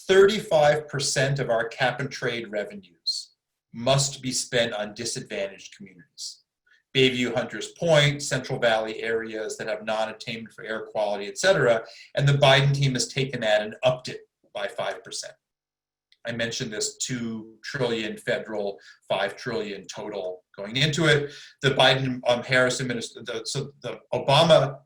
35% of our cap and trade revenues must be spent on disadvantaged communities. Bayview, Hunters Point, Central Valley areas that have non-attainment for air quality, et cetera. And the Biden team has taken that and upped it by 5%. I mentioned this $2 trillion federal, $5 trillion total going into it. The Biden-Harris administration, so the Obama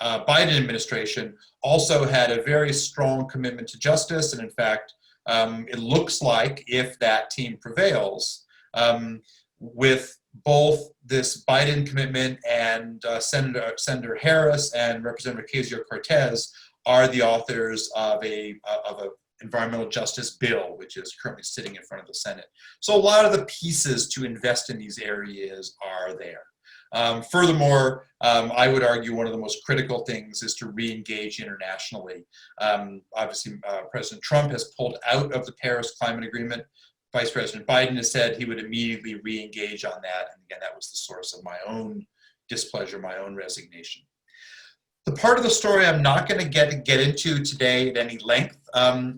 Biden administration also had a very strong commitment to justice. And in fact, it looks like if that team prevails, with both this Biden commitment and Senator Harris and Representative Ocasio-Cortez are the authors of an environmental justice bill, which is currently sitting in front of the Senate. So a lot of the pieces to invest in these areas are there. Furthermore, I would argue one of the most critical things is to re-engage internationally. Obviously, President Trump has pulled out of the Paris Climate Agreement. Vice President Biden has said he would immediately re-engage on that. And again, that was the source of my own displeasure, my own resignation. The part of the story I'm not going to get into today at any length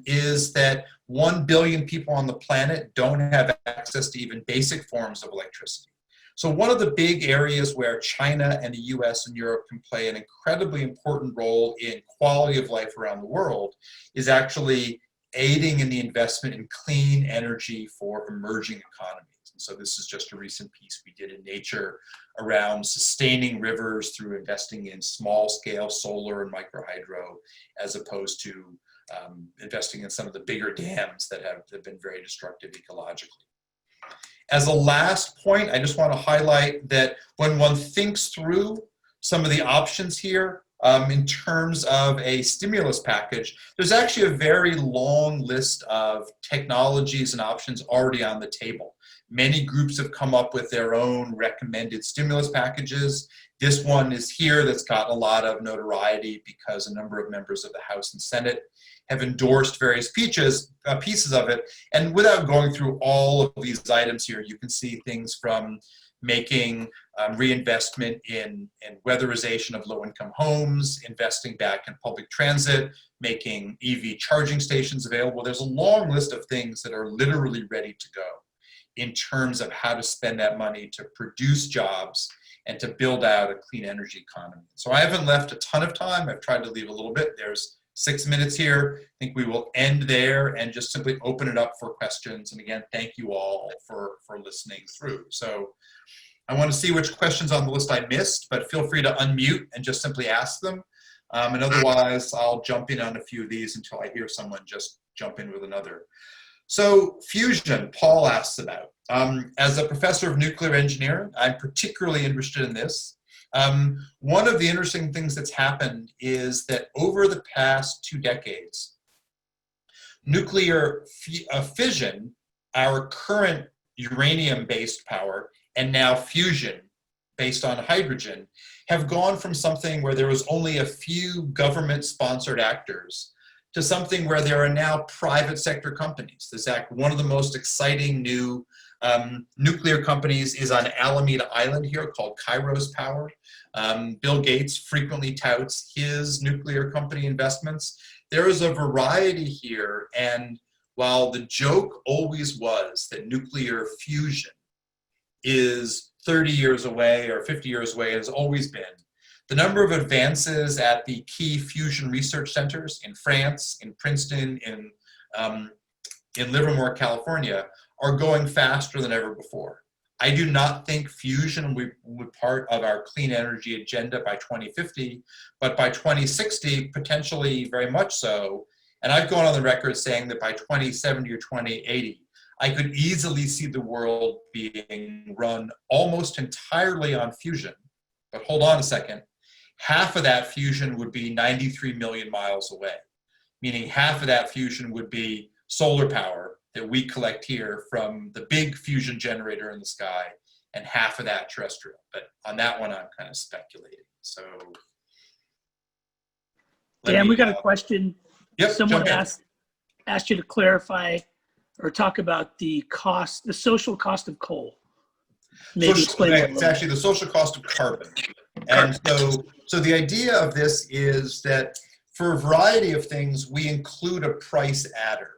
is that 1 billion people on the planet don't have access to even basic forms of electricity. So one of the big areas where China and the US and Europe can play an incredibly important role in quality of life around the world is actually aiding in the investment in clean energy for emerging economies. And so this is just a recent piece we did in Nature around sustaining rivers through investing in small-scale solar and microhydro, as opposed to investing in some of the bigger dams that have been very destructive ecologically. As a last point, I just want to highlight that when one thinks through some of the options here, in terms of a stimulus package, there's actually a very long list of technologies and options already on the table. Many groups have come up with their own recommended stimulus packages. This one is here that's got a lot of notoriety because a number of members of the House and Senate have endorsed various pieces of it. And without going through all of these items here, you can see things from making reinvestment in weatherization of low-income homes, investing back in public transit, making EV charging stations available. There's a long list of things that are literally ready to go in terms of how to spend that money to produce jobs and to build out a clean energy economy. So I haven't left a ton of time. I've tried to leave a little bit. There's 6 minutes here. I think we will end there and just simply open it up for questions. And again, thank you all for listening through. So I want to see which questions on the list I missed, but feel free to unmute and just simply ask them. And otherwise, I'll jump in on a few of these until I hear someone just jump in with another. So fusion, Paul asks about. As a professor of nuclear engineering, I'm particularly interested in this. One of the interesting things that's happened is that over the past 2 decades, nuclear fission, our current uranium-based power, and now fusion based on hydrogen, have gone from something where there was only a few government-sponsored actors to something where there are now private sector companies. This one of the most exciting new nuclear companies is on Alameda Island here called Kairos Power. Bill Gates frequently touts his nuclear company investments. There is a variety here, and while the joke always was that nuclear fusion is 30 years away or 50 years away, has always been, the number of advances at the key fusion research centers in France, in Princeton, in Livermore, California, are going faster than ever before. I do not think fusion will be part of our clean energy agenda by 2050, but by 2060, potentially very much so. And I've gone on the record saying that by 2070 or 2080, I could easily see the world being run almost entirely on fusion. But hold on a second. Half of that fusion would be 93 million miles away, meaning half of that fusion would be solar power that we collect here from the big fusion generator in the sky, and half of that terrestrial. But on that one, I'm kind of speculating. So, Dan, we got a question. Yep, someone asked you to clarify or talk about the cost, the social cost of coal. Maybe explain that. It's actually the social cost of carbon. And so the idea of this is that for a variety of things, we include a price adder.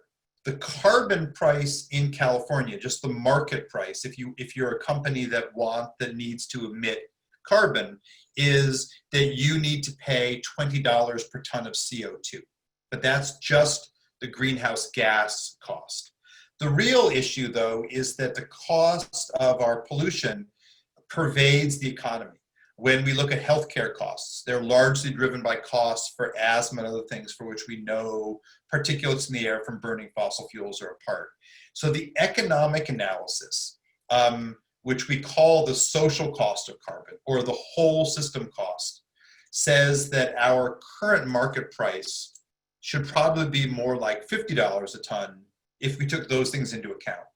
The carbon price in California, just the market price, if you're a company that needs to emit carbon, is that you need to pay $20 per ton of CO2. But that's just the greenhouse gas cost. The real issue, though, is that the cost of our pollution pervades the economy. When we look at healthcare costs, they're largely driven by costs for asthma and other things for which we know particulates in the air from burning fossil fuels are a part. So the economic analysis, which we call the social cost of carbon or the whole system cost, says that our current market price should probably be more like $50 a ton if we took those things into account.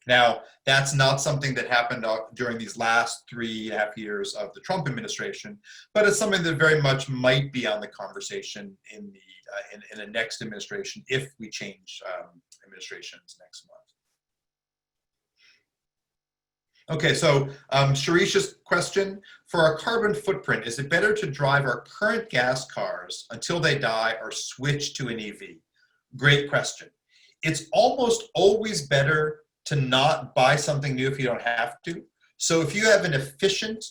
Now, that's not something that happened during these last 3.5 years of the Trump administration, but it's something that very much might be on the conversation in the next administration if we change administrations next month. Okay, so Shirisha's question, for our carbon footprint, is it better to drive our current gas cars until they die or switch to an EV? Great question. It's almost always better to not buy something new if you don't have to. So if you have an efficient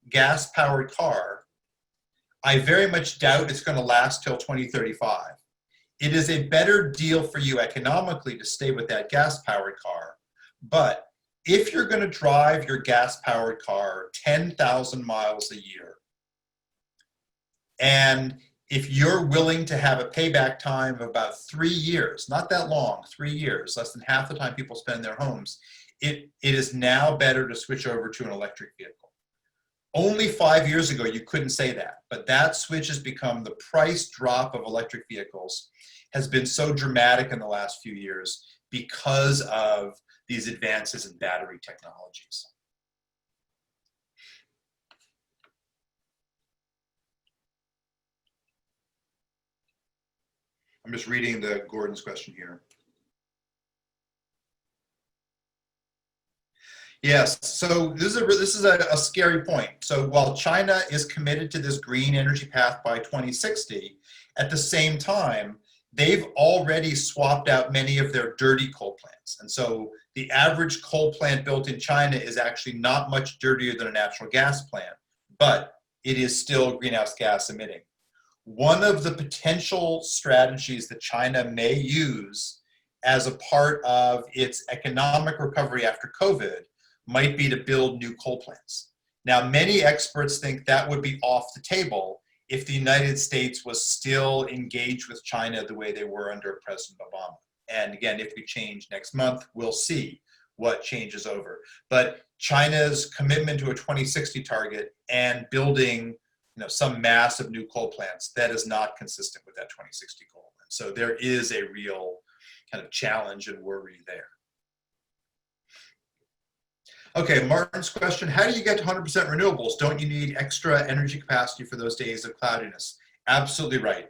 gas-powered car, I very much doubt it's going to last till 2035. It is a better deal for you economically to stay with that gas-powered car. But if you're going to drive your gas-powered car 10,000 miles a year, and if you're willing to have a payback time of about 3 years, not that long, 3 years, less than half the time people spend in their homes, it is now better to switch over to an electric vehicle. Only 5 years ago, you couldn't say that, but that switch has become the price drop of electric vehicles has been so dramatic in the last few years because of these advances in battery technologies. I'm just reading Gordon's question here. Yes, so this is a scary point. So while China is committed to this green energy path by 2060, at the same time, they've already swapped out many of their dirty coal plants. And so the average coal plant built in China is actually not much dirtier than a natural gas plant, but it is still greenhouse gas emitting. One of the potential strategies that China may use as a part of its economic recovery after COVID might be to build new coal plants. Now, many experts think that would be off the table if the United States was still engaged with China the way they were under President Obama. And again, if we change next month, we'll see what changes over. But China's commitment to a 2060 target and building some massive new coal plants, that is not consistent with that 2060 goal. And so there is a real kind of challenge and worry there. Okay, Martin's question, how do you get to 100% renewables? Don't you need extra energy capacity for those days of cloudiness? Absolutely right.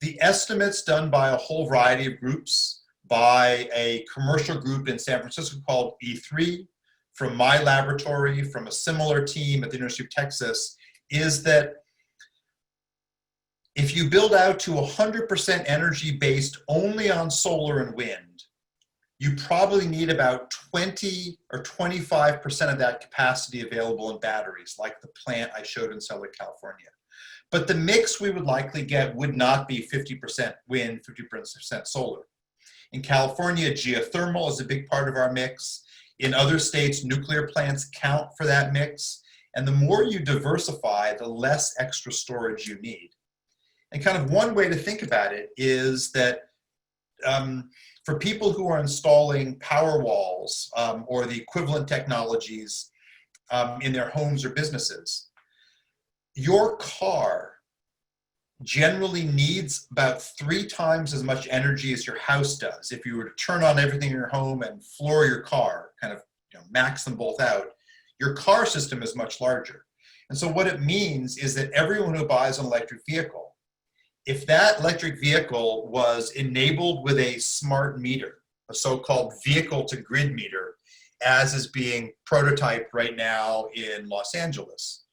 The estimates done by a whole variety of groups, by a commercial group in San Francisco called E3, from my laboratory, from a similar team at the University of Texas, is that if you build out to 100% energy based only on solar and wind, you probably need about 20 or 25% of that capacity available in batteries, like the plant I showed in Southern California. But the mix we would likely get would not be 50% wind, 50% solar. In California, geothermal is a big part of our mix. In other states, nuclear plants count for that mix. And the more you diversify, the less extra storage you need. And kind of one way to think about it is that for people who are installing power walls or the equivalent technologies in their homes or businesses, your car generally needs about 3 times as much energy as your house does. If you were to turn on everything in your home and floor your car, kind of max them both out, your car system is much larger. And so what it means is that everyone who buys an electric vehicle, if that electric vehicle was enabled with a smart meter, a so-called vehicle-to-grid meter, as is being prototyped right now in Los Angeles,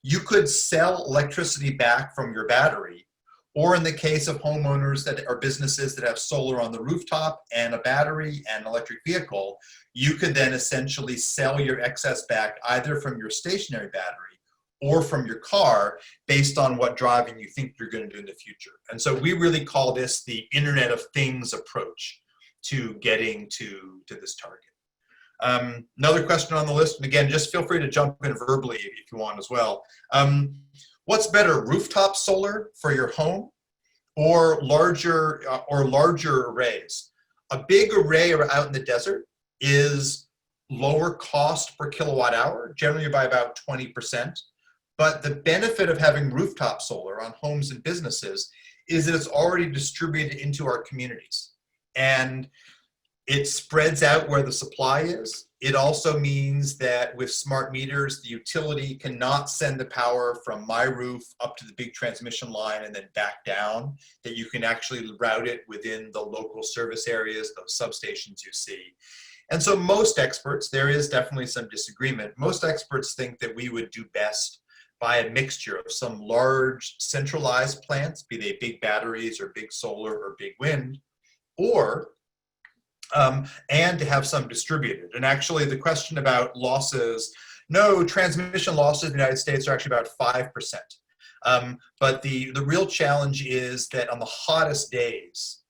you could sell electricity back from your battery, or in the case of homeowners that are businesses that have solar on the rooftop and a battery and an electric vehicle, you could then essentially sell your excess back either from your stationary battery or from your car based on what driving you think you're going to do in the future. And so we really call this the Internet of Things approach to getting to this target. Another question on the list, and again, just feel free to jump in verbally if you want as well. What's better, rooftop solar for your home or larger arrays? A big array out in the desert is lower cost per kilowatt hour, generally by about 20%. But the benefit of having rooftop solar on homes and businesses is that it's already distributed into our communities. And it spreads out where the supply is. It also means that with smart meters, the utility cannot send the power from my roof up to the big transmission line and then back down, that you can actually route it within the local service areas, those substations you see. And so most experts, there is definitely some disagreement, most experts think that we would do best by a mixture of some large centralized plants, be they big batteries or big solar or big wind, or and to have some distributed. And actually the question about losses, no, transmission losses in the United States are actually about 5%. But the real challenge is that on the hottest days,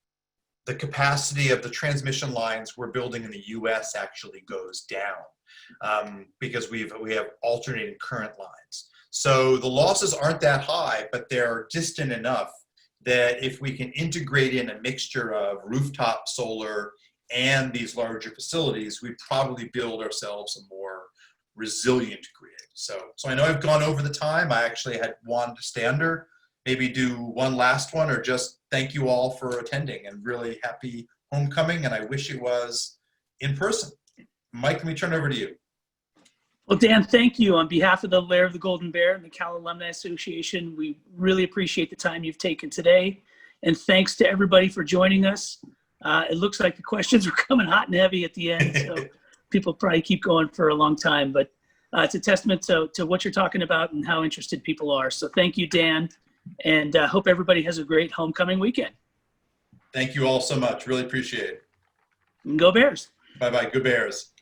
the capacity of the transmission lines we're building in the US actually goes down because we have alternating current lines. So the losses aren't that high, but they're distant enough that if we can integrate in a mixture of rooftop solar and these larger facilities, we probably build ourselves a more resilient grid. So I know I've gone over the time. I actually had one to stay under, maybe do one last one, or just thank you all for attending, and really happy homecoming, and I wish it was in person. Mike, let me turn over to you. Well, Dan, thank you. On behalf of the Lair of the Golden Bear and the Cal Alumni Association, we really appreciate the time you've taken today. And thanks to everybody for joining us. It looks like the questions are coming hot and heavy at the end, so people probably keep going for a long time, but it's a testament to what you're talking about and how interested people are. So thank you, Dan, and hope everybody has a great homecoming weekend. Thank you all so much. Really appreciate it. And go Bears. Bye-bye. Go Bears.